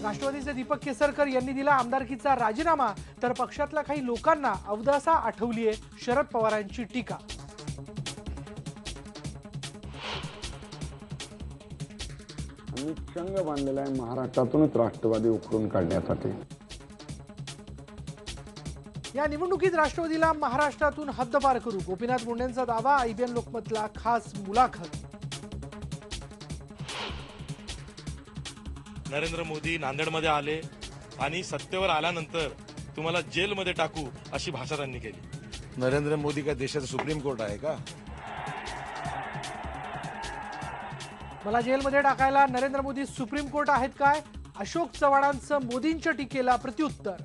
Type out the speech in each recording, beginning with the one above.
राष्ट्रवादीचे दीपक केसरकर यांनी दिला आमदारकीचा राजीनामा, तर पक्षातल्या काही लोकांना अवदसा आठवली आहे शरद पवारांची टीका। आम्ही चंग बांधलेला आहे महाराष्ट्रातूनच राष्ट्रवादी उकरून काढण्यासाठी। या निवडणुकीत राष्ट्रवादीला महाराष्ट्रातून हद्दपार करू, गोपीनाथ मुंडेंचा दावा। IBN लोकमतला खास मुलाखत। नरेंद्र मोदी नांदेडमध्ये आले आणि सत्तेवर आल्यानंतर तुम्हाला जेलमध्ये टाकू अशी भाषा त्यांनी केली। नरेंद्र मोदी का देशाचा सुप्रीम कोर्ट आहे का? मला जेलमध्ये टाकायला नरेंद्र मोदी सुप्रीम कोर्ट आहेत काय? अशोक चव्हाणांचं मोदींच्या टीकेला प्रत्युत्तर।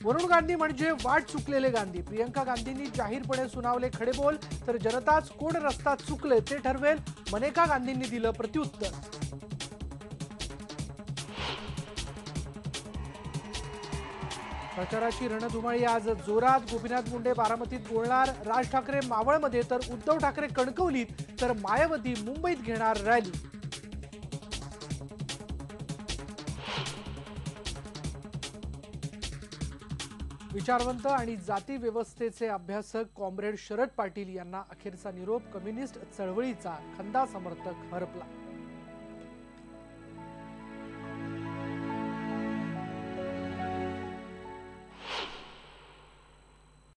वरुण गांधी म्हणजे वाट चुकलेले गांधी। प्रियंका गांधींनी जाहीरपणे सुनावले खडेबोल, तर जनताच कोण रस्ता चुकले ते ठरवेल, मनेका गांधींनी दिलं प्रत्युत्तर। प्रचाराची रणधुमाळी आज जोरात। गोपीनाथ मुंडे बारामतीत बोलणार, राज ठाकरे मावळमध्ये तर उद्धव ठाकरे कणकवलीत, तर मायावती मुंबईत घेणार रॅली। विचारवंत आणि जाती व्यवस्थेचे अभ्यासक कॉम्रेड शरद पाटील यांना अखेरचा निरोप। कम्युनिस्ट चळवळीचा खंदा समर्थक हरपला।